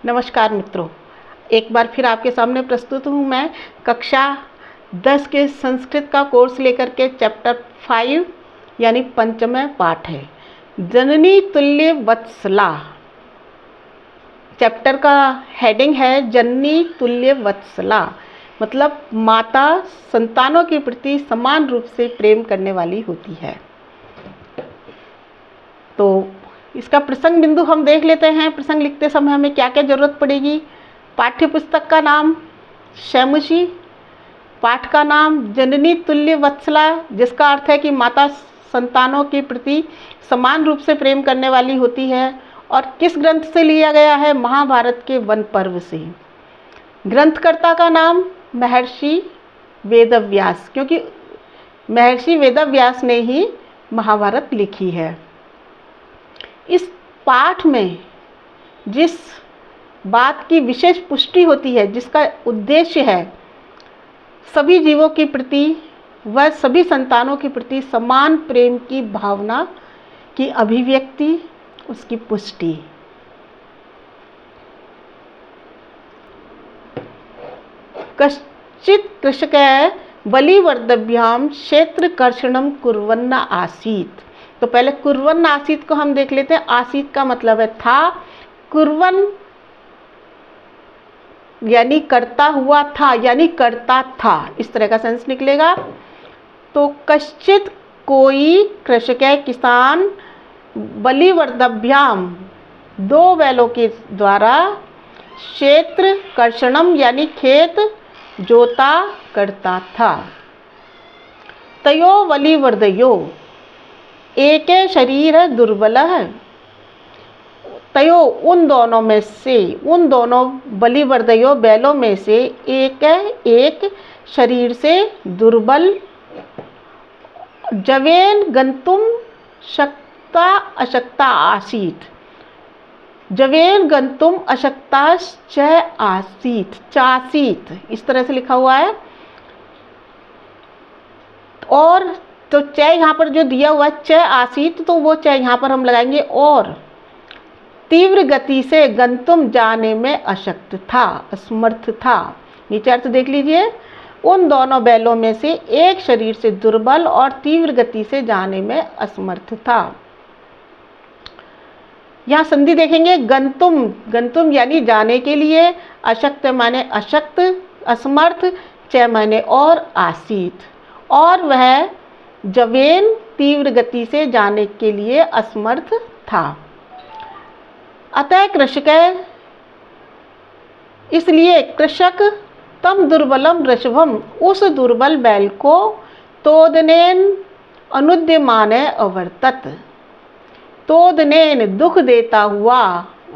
नमस्कार मित्रों, एक बार फिर आपके सामने प्रस्तुत हूँ मैं कक्षा 10 के संस्कृत का कोर्स लेकर के। चैप्टर 5 यानी पंचम पाठ है जननी तुल्य वत्सला। चैप्टर का हेडिंग है जननी तुल्य वत्सला, मतलब माता संतानों के प्रति समान रूप से प्रेम करने वाली होती है। तो इसका प्रसंग बिंदु हम देख लेते हैं। प्रसंग लिखते समय हमें क्या क्या जरूरत पड़ेगी। पाठ्य पुस्तक का नाम शैमुषी, पाठ का नाम जननी तुल्य वत्सला, जिसका अर्थ है कि माता संतानों के प्रति समान रूप से प्रेम करने वाली होती है। और किस ग्रंथ से लिया गया है? महाभारत के वन पर्व से। ग्रंथकर्ता का नाम महर्षि वेदव्यास, क्योंकि महर्षि वेदव्यास ने ही महाभारत लिखी है। इस पाठ में जिस बात की विशेष पुष्टि होती है, जिसका उद्देश्य है सभी जीवों के प्रति व सभी संतानों के प्रति समान प्रेम की भावना की अभिव्यक्ति, उसकी पुष्टि। कश्चित् कृषकः बलिवर्दभ्याम क्षेत्रकर्षणं कुर्वन् आसीत्। तो पहले कुर्वन् आसीत को हम देख लेते हैं। आसीत का मतलब है था, कुर्वन् यानी करता हुआ था, यानी करता था, इस तरह का सेंस निकलेगा। तो कश्चित कोई कृषक किसान बलिवर्दभ्याम दो बैलों के द्वारा क्षेत्र कर्षणम यानी खेत जोता करता था। तयो बलिवर्दयो एक शरीर दुर्बल है। तयो उन दोनों में से, उन दोनों बलिवर्दयो बैलों में से एक शरीर से दुर्बल, जवेन गंतुम शक्ता अशक्ता आसीत। जवेन गंतुम अशक्ताश्च आसीत, चासीत, इस तरह से लिखा हुआ है। और तो च यहाँ पर जो दिया हुआ है च आसीत, तो वो च यहाँ पर हम लगाएंगे और तीव्र गति से गंतुम जाने में अशक्त था, असमर्थ था। नीचे अर्थ देख लीजिए। उन दोनों बैलों में से एक शरीर से दुर्बल और तीव्र गति से जाने में असमर्थ था। यहाँ संधि देखेंगे, गंतुम, गंतुम यानी जाने के लिए, अशक्त माने अशक्त, असमर्थ, च माने और, आसीत, और वह जवेन तीव्र गति से जाने के लिए असमर्थ था। अतः कृषक, इसलिए कृषक तम दुर्बलम वृषभम, उस दुर्बल बैल को तोदनेन अनुद्यमाने अवर्तत, तोदनेन दुख देता हुआ,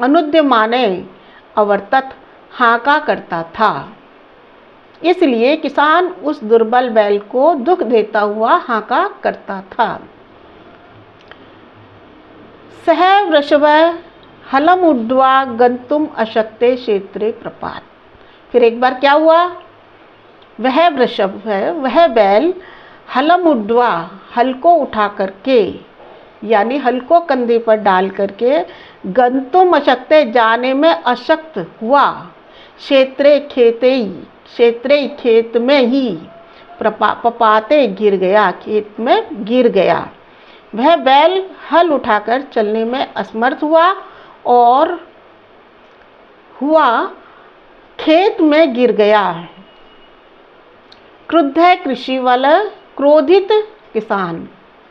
अनुद्यमाने अवर्तत हाका करता था। इसलिए किसान उस दुर्बल बैल को दुख देता हुआ हाका करता था। सह वृषभ हलम उड्वा गंतुम अशक्ते क्षेत्रे प्रपात। फिर एक बार क्या हुआ? वह वृषभ है, वह बैल हलम उड्वा, हल को उठा करके, यानी हल को कंधे पर डाल करके, गंतुम अशक्ते जाने में अशक्त हुआ, क्षेत्रे खेते, क्षेत्रे खेत में ही, पपाते गिर गया, खेत में गिर गया। वह बैल हल उठाकर चलने में असमर्थ हुआ और खेत में गिर गया। क्रुद्ध कृषि वाला, क्रोधित किसान,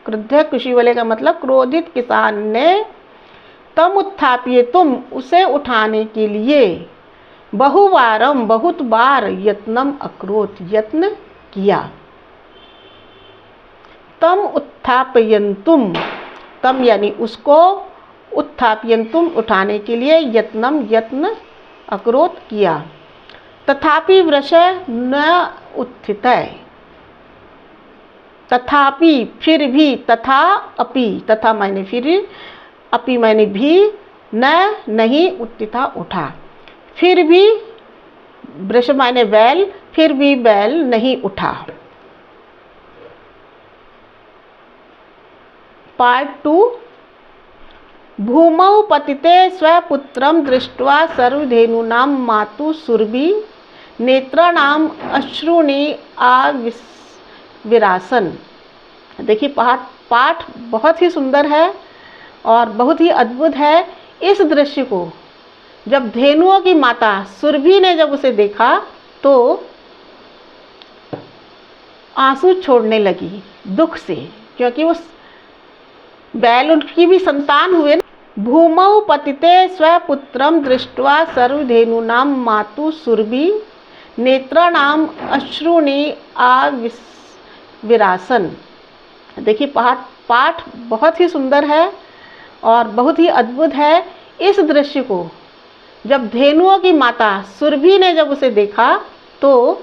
क्रुद्ध कृषि वाले का मतलब क्रोधित किसान ने तम उत्थाप्य, तुम उसे उठाने के लिए बहुवारम, बहुत बार यत्नम अक्रोत, यत्न किया। तम उत्थापयन्तुम, तम यानी उसको, उत्थापयन्तुम उठाने के लिए, यत्नम यत्न, अक्रोत किया। तथापि वृष न उत्थितः, तथापि फिर भी, तथा अपि, तथा माने फिर, अपि माने भी, न नहीं, उत्थिता उठा, फिर भी, वृष माने बैल, फिर भी बैल नहीं उठा। पार्ट 2 भूमौ पतिते स्वपुत्रं दृष्ट्वा सर्वधेनूनां मातु सुरभि नेत्राणाम अश्रूणि आविरासन। देखिए पाठ बहुत ही सुंदर है और बहुत ही अद्भुत है। इस दृश्य को जब धेनुओं की माता सुरभि ने जब उसे देखा तो आंसू छोड़ने लगी दुख से, क्योंकि उस बैल उनकी भी संतान हुए ना। भूमौ पतिते स्वपुत्रम दृष्ट्वा सर्वधेनूनां मातु सुरभि नेत्राणाम अश्रूणि आविरासन। देखिए पाठ बहुत ही सुंदर है और बहुत ही अद्भुत है। इस दृश्य को जब धेनुओं की माता सुरभि ने जब उसे देखा तो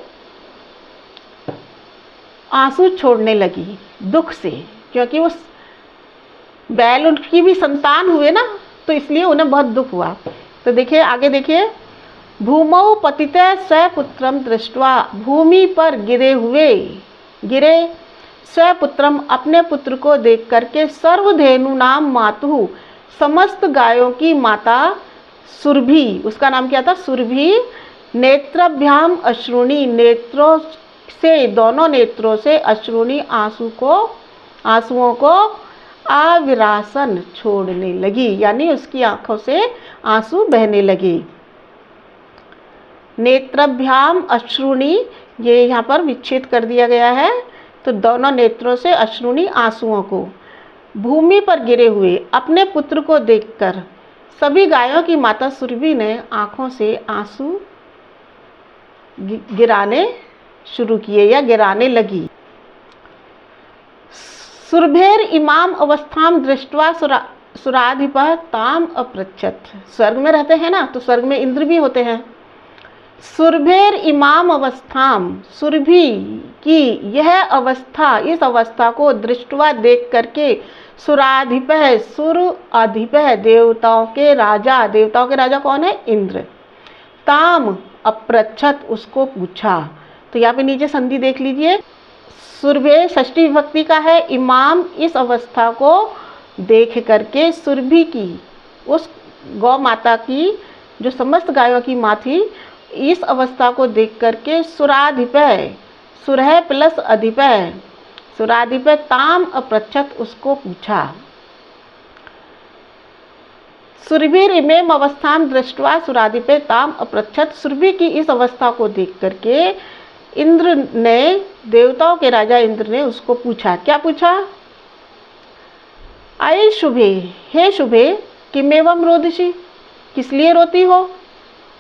आंसू छोड़ने लगी दुख से, क्योंकि उस बैल उनकी भी संतान हुए ना, तो इसलिए उन्हें बहुत दुख हुआ। तो देखिए आगे देखिए, भूमौ पतिते स्वपुत्रम दृष्ट्वा, भूमि पर गिरे स्वपुत्रम अपने पुत्र को देख करके, सर्वधेनुनाम मातु समस्त गायों की माता सुरभि, उसका नाम क्या था सुरभि, नेत्रभ्याम अश्रुणि नेत्रों से, दोनों नेत्रों से, अश्रुणि आंसुओं को आविरासन छोड़ने लगी, यानी उसकी आंखों से आंसू बहने लगे। नेत्रभ्याम अश्रुणि, ये यहाँ पर विच्छेद कर दिया गया है, तो दोनों नेत्रों से अश्रुणि आंसुओं को, भूमि पर गिरे हुए अपने पुत्र को देखकर सभी गायों की माता सुरभि ने आंखों से आंसू गिराने शुरू किए या गिराने लगी। सुरभेर इमाम अवस्थाम दृष्ट्वा सुराधिपः ताम अपृच्छत। स्वर्ग में रहते हैं ना, तो स्वर्ग में इंद्र भी होते हैं। सुरभेर इमाम अवस्थाम, सुरभि की यह अवस्था, इस अवस्था को दृष्ट्वा देख करके, सुराधिपः, सुर अधिपः, देवताओं के राजा कौन है? इंद्र। ताम अपृच्छत, उसको पूछा। तो यहाँ पे नीचे संधि देख लीजिए, सुरभे षष्ठी विभक्ति का है, इमाम इस अवस्था को देख करके, सुरभि की, उस गौ माता की जो समस्त गायों की माँ थी, इस अवस्था को देख करके सुराधिपः, सुरह प्लस अधिपः, सुराधिपः ताम अपृच्छत, उसको पूछा। सुरभिर इमेम अवस्थाम दृष्ट्वा सुराधिपः ताम अपृच्छत, सुरभि की इस अवस्था को देख करके इंद्र ने, देवताओं के राजा इंद्र ने उसको पूछा। क्या पूछा? अये शुभे, हे शुभे, किमेवं रोदिषि, किस लिए रोती हो?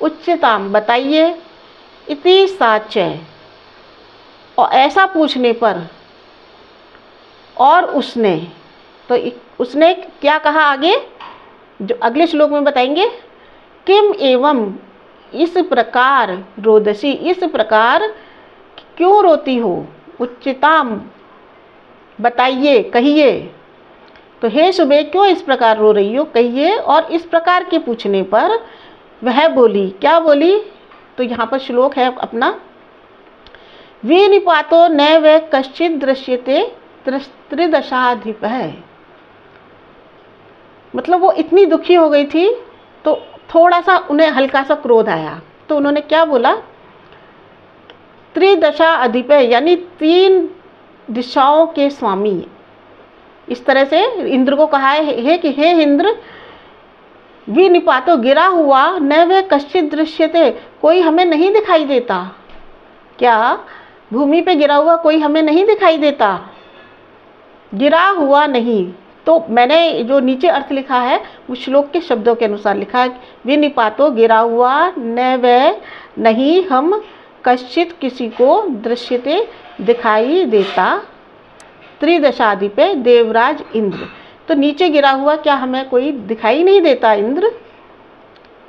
उच्चताम, बताइए। इति साच्य, और ऐसा पूछने पर, और उसने, तो उसने क्या कहा आगे, जो अगले श्लोक में बताएंगे। किम एवं, इस प्रकार, रोदसी, इस प्रकार क्यों रोती हो? उच्चताम, बताइए, कहिए। तो हे शुभे, क्यों इस प्रकार रो रही हो, कहिए। और इस प्रकार के पूछने पर वह बोली, क्या बोली? तो यहाँ पर श्लोक है अपना, विनिपातो न वे कश्चित् दृश्यते त्रिदशाधिपः। मतलब वो इतनी दुखी हो गई थी, तो थोड़ा सा उन्हें हल्का सा क्रोध आया, तो उन्होंने क्या बोला? त्रिदशा अधिपः, यानी 3 दिशाओं के स्वामी। इस तरह से इंद्र को कहा है कि हे इंद्र, विनिपातो, गिरा हुआ, न वे कश्चित् दृश्यते, कोई हमें नहीं दिखाई देता। क्या? भूमि पे गिरा हुआ कोई हमें नहीं दिखाई देता, गिरा हुआ नहीं। तो मैंने जो नीचे अर्थ लिखा है वो श्लोक के शब्दों के अनुसार लिखा है। विनिपातो, गिरा हुआ, न वे, नहीं हम, कश्चित, किसी को, दृश्यते, दिखाई देता, त्रिदशाधिपः, देवराज इंद्र। तो नीचे गिरा हुआ क्या हमें कोई दिखाई नहीं देता इंद्र?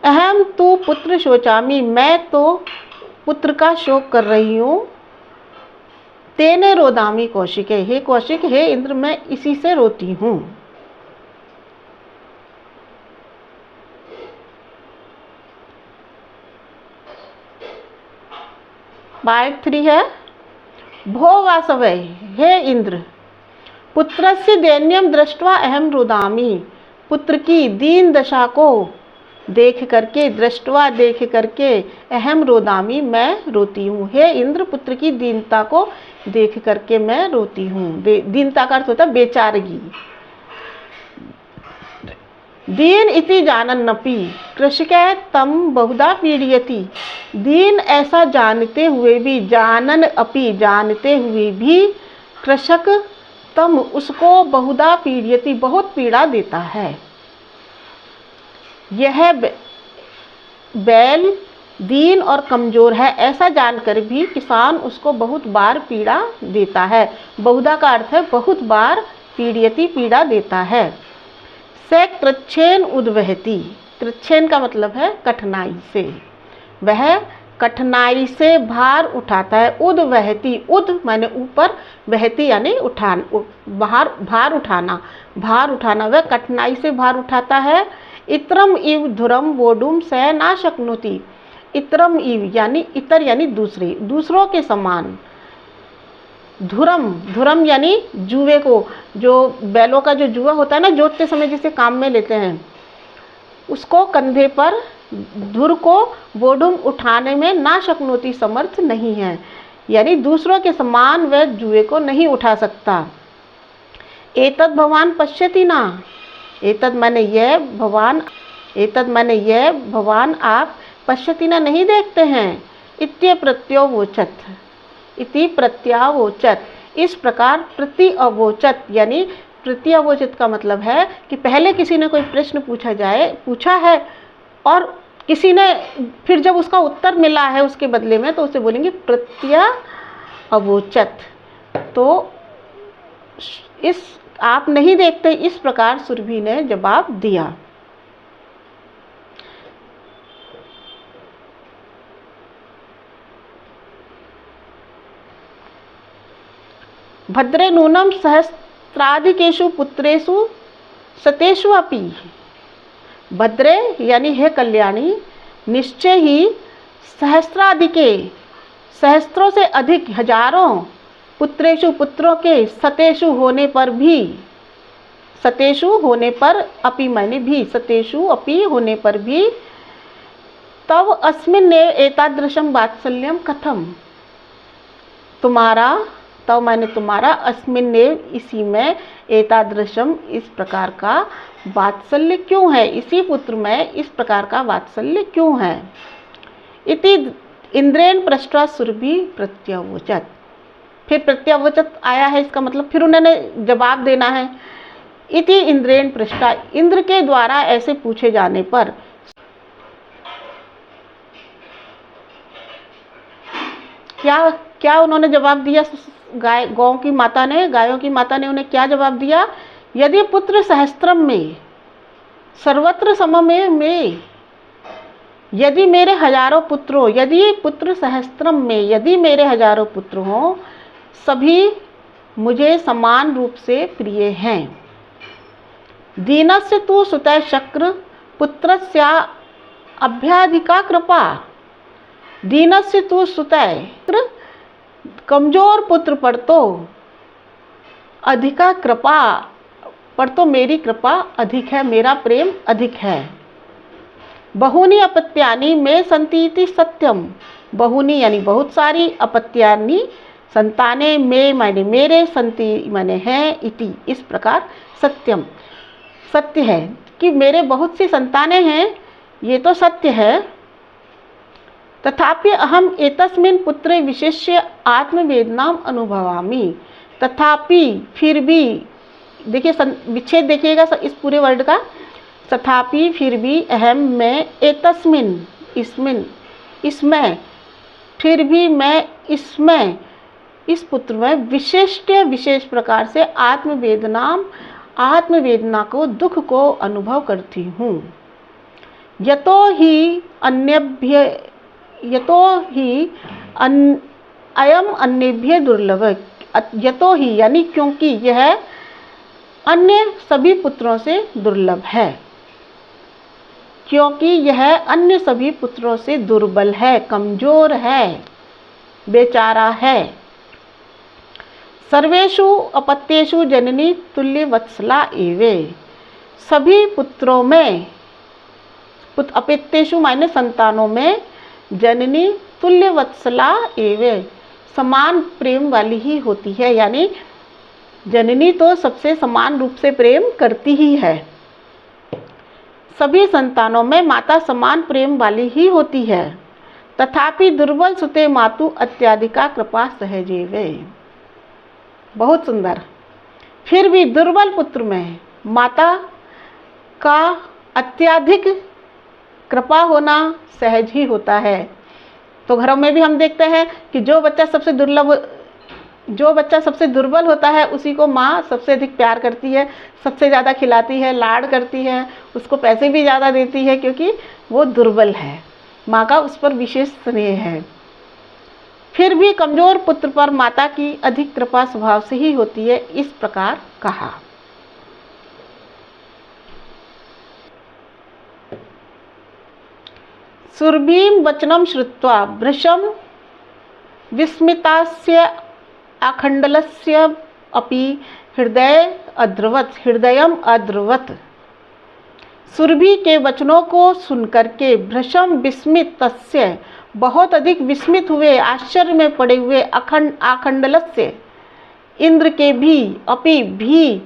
अहम तु पुत्र शोचामी, मैं तो पुत्र का शोक कर रही हूँ। तेने रोदामी कौशिक, हे कौशिक, हे इंद्र, मैं इसी से रोती हूँ। पार्ट 3 है, भो वासवै, हे इंद्र, पुत्रस्य दैन्यम दृष्ट्वा अहम रोदामी, पुत्र की दीन दशा को देख करके, दृष्टवा देख करके, अहम रोदामी मैं रोती हूँ। हे इंद्र, पुत्र की दीनता को देख करके मैं रोती हूँ। दीनता का अर्थ होता है बेचारगी। दीन इति जानन्नपि कृषिकै तम बहुधा पीड़यति। दीन ऐसा जानते हुए भी, जानन अपि जानते हुए भी, कृषक तम उसको बहुधा पीड़यति बहुत पीड़ा देता है। यह बैल दीन और कमज़ोर है ऐसा जानकर भी किसान उसको बहुत बार पीड़ा देता है। बहुधा का अर्थ है बहुत बार, पीड़यति पीड़ा देता है। से कृच्छेन उद्वहति, कृच्छेन का मतलब है कठिनाई से, वह कठिनाई से भार उठाता है। उद्वहति, उद माने ऊपर, वहति यानी भार उठाना, भार उठाना, वह कठिनाई से भार उठाता है। इतरम इव धुरम वोडुम स ना शक्नोति। इतरम इव यानी इतर यानी दूसरे, दूसरों के समान। धुरम, धुरम यानी जुए को, जो बैलों का जो जुआ होता है ना, जोतते समय जिसे काम में लेते हैं, उसको कंधे पर धुर को बोडुम उठाने में ना शक्नोति समर्थ नहीं है, यानी दूसरों के समान वह जुए को नहीं उठा सकता। एतद भवान पश्यति ना, एतद माने यह भवान, एतद माने यह भवान आप, पश्यति ना नहीं देखते हैं। इत्य प्रत्योवोचत, इति प्रत्यावोचत, इस प्रकार प्रति अवोचत, यानी प्रति अवोचत का मतलब है कि पहले किसी ने कोई प्रश्न पूछा है और किसी ने फिर जब उसका उत्तर मिला है उसके बदले में, तो उसे बोलेंगे प्रत्या अवोचत। तो इस आप नहीं देखते, इस प्रकार सुरभि ने जवाब दिया। भद्रे नूनम सहस्त्राधिकेषु पुत्रेषु सतेषु अपि। भद्रे यानी हे कल्याणी, निश्चय ही सहस्त्राधिके, सहस्त्रों से अधिक, हजारों, पुत्रेषु पुत्रों के, सतेषु होने पर भी, सतेषु होने पर, अपि माने भी, सतेषु अपि होने पर भी, तव अस्मिन् एतादृशं वात्सल्यम कथम, तुम्हारा, तव माने तुम्हारा, अस्मिन् इसी में, एतादृशम इस प्रकार का वात्सल्य क्यों है, इसी पुत्र में इस प्रकार का वात्सल्य क्यों है। इति इंद्रेण पृष्ठा सुरभि प्रत्यावोचत, फिर प्रत्यावोचत आया है, इसका मतलब फिर उन्होंने जवाब देना है। इति इंद्रेण पृष्ठा, इंद्र के द्वारा ऐसे पूछे जाने पर, क्या क्या उन्होंने जवाब दिया, गायों की माता ने उन्हें क्या जवाब दिया। यदि पुत्र सहस्त्रम में, सर्वत्र सममेव में, यदि मेरे हजारों पुत्रों, यदि पुत्र सहस्त्रम में, यदि मेरे हजारों पुत्र हों, सभी मुझे समान रूप से प्रिय हैं। दीनस्य तु सुतः शक्र पुत्रस्या अभ्याधिका कृपा। दीनस्य तु सुतः, कमजोर पुत्र पर तो, अधिका कृपा पर तो मेरी कृपा अधिक है, मेरा प्रेम अधिक है। बहुनी अपत्यानि में संतीति सत्यम, बहुनी यानी बहुत सारी, अपत्यानि संताने, में माने मेरे, संति माने हैं, इति इस प्रकार, सत्यम सत्य है कि मेरे बहुत सी संतानें हैं, ये तो सत्य है। तथापि अहम एतस्मिन् पुत्रे विशेष्य आत्मवेदनाम अनुभवामि। तथापि फिर भी, देखिए विच्छेद देखिएगा इस पूरे वर्ड का, तथापि फिर भी, अहम मैं, एतस्मिन् इसमें, इसमें, फिर भी मैं इसमें, इस पुत्र में, विशिष्ट विशेष प्रकार से आत्मवेदना को, दुख को अनुभव करती हूँ। यतो ही अयम अन्येभ्य दुर्लभ, यतो ही यानी क्योंकि यह अन्य सभी पुत्रों से दुर्लभ है, क्योंकि यह अन्य सभी पुत्रों से दुर्बल है, कमजोर है, बेचारा है। सर्वेषु अपत्येषु जननी तुल्य वत्सला एवे। सभी पुत्रों में, अपत्येषु माने संतानों में, जननी तुल्य वत्सला एवं समान प्रेम वाली ही होती है। यानी जननी तो सबसे समान रूप से प्रेम करती ही है। सभी संतानों में माता समान प्रेम वाली ही होती है। तथापि दुर्बल सुते मातु अत्याधिका कृपा सहजेवे। बहुत सुंदर। फिर भी दुर्बल पुत्र में माता का अत्याधिक कृपा होना सहज ही होता है। तो घरों में भी हम देखते हैं कि जो बच्चा सबसे दुर्बल होता है उसी को माँ सबसे अधिक प्यार करती है, सबसे ज़्यादा खिलाती है, लाड करती है, उसको पैसे भी ज़्यादा देती है, क्योंकि वो दुर्बल है। माँ का उस पर विशेष स्नेह है। फिर भी कमजोर पुत्र पर माता की अधिक कृपा स्वभाव से ही होती है। इस प्रकार कहा। सुरभीं वचनं श्रुत्वा भृशं विस्मितास्य आखण्डलस्य अपि हृदयम् अद्रवत्। सुरभि के वचनों को सुनकर के भृशं विस्मित तस्य बहुत अधिक विस्मित हुए, आश्चर्य में पड़े हुए, आखण्डलस्य इंद्र के भी, अपि भी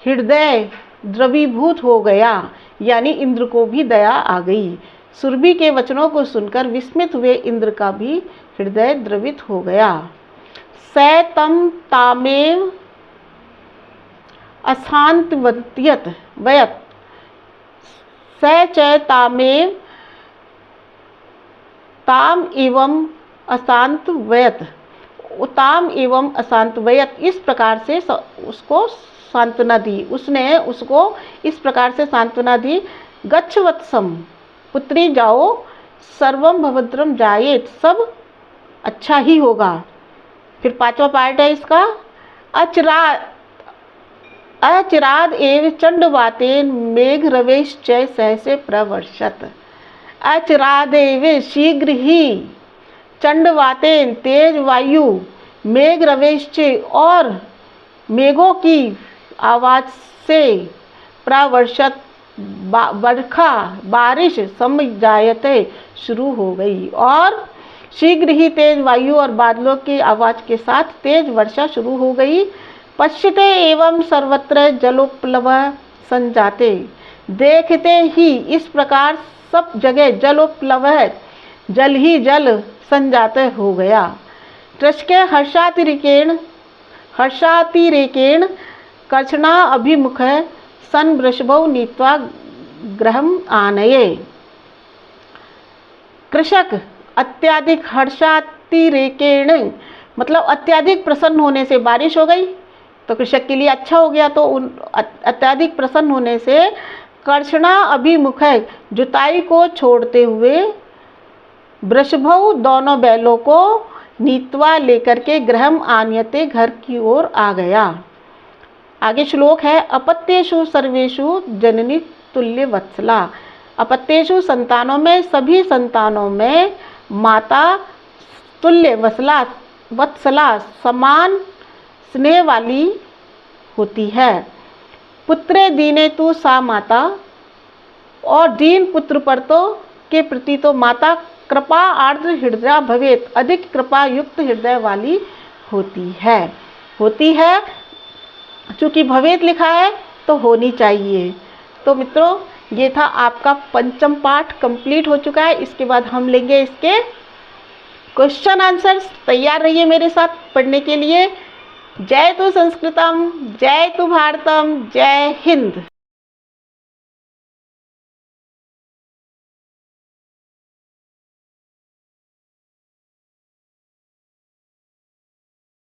हृदय द्रवीभूत हो गया। यानी इंद्र को भी दया आ गई। सुरभि के वचनों को सुनकर विस्मित हुए इंद्र का भी हृदय द्रवित हो गया। स तं तामेव अशान्तवयत् स च ताम एवं अशान्तवयत्। इस प्रकार से उसको सांत्वना दी। उसने उसको इस प्रकार से सांत्वना दी। गच्छ वत्सम, पुत्री जाओ, सर्वम भवद्रम जायेत, सब अच्छा ही होगा। फिर 5वां पार्ट है इसका। अचिराद एव चंडवातेन मेघरवेश्च सहसे प्रवर्षत। अचिरादेव शीघ्र ही, चंडवातेन तेज वायु, मेघरवेश्च और मेघों की आवाज से, प्रवर्षत बरखा बारिश, समजायते शुरू हो गई। और शीघ्र ही तेज वायु और बादलों की आवाज के साथ तेज वर्षा शुरू हो गई। पश्यते एवं सर्वत्र जलोप्लव संजाते। देखते ही इस प्रकार सब जगह जलोप्लव, जल ही जल संजाते हो गया। कृष्के हर्षातिरेकेण कर्षणा अभिमुख सन वृषभौ नीत्वा गृहम् आनये। कृषक अत्याधिक हर्षातिरेकेण मतलब अत्याधिक प्रसन्न होने से, बारिश हो गई तो कृषक के लिए अच्छा हो गया। तो अत्याधिक प्रसन्न होने से कर्षणा अभिमुख, जुताई को छोड़ते हुए, वृषभौ दोनों बैलों को, नीत्वा लेकर के, गृहम् आनयते घर की ओर आ गया। आगे श्लोक है। अपत्येषु सर्वेषु जननी तुल्य वत्सला। अपत्येषु संतानों में, सभी संतानों में माता तुल्य वत्सला समान स्नेह वाली होती है। पुत्रे दीने तु सा माता, और दीन पुत्र पर तो के प्रति तो माता कृपा आर्द्र हृदय भवेत, अधिक कृपा युक्त हृदय वाली होती है। चूँकि भवेत लिखा है तो होनी चाहिए। तो मित्रों, ये था आपका 5वां पाठ कंप्लीट हो चुका है। इसके बाद हम लेंगे इसके क्वेश्चन आंसर्स। तैयार रहिए मेरे साथ पढ़ने के लिए। जय तु संस्कृतम, जय तु भारतम, जय हिंद।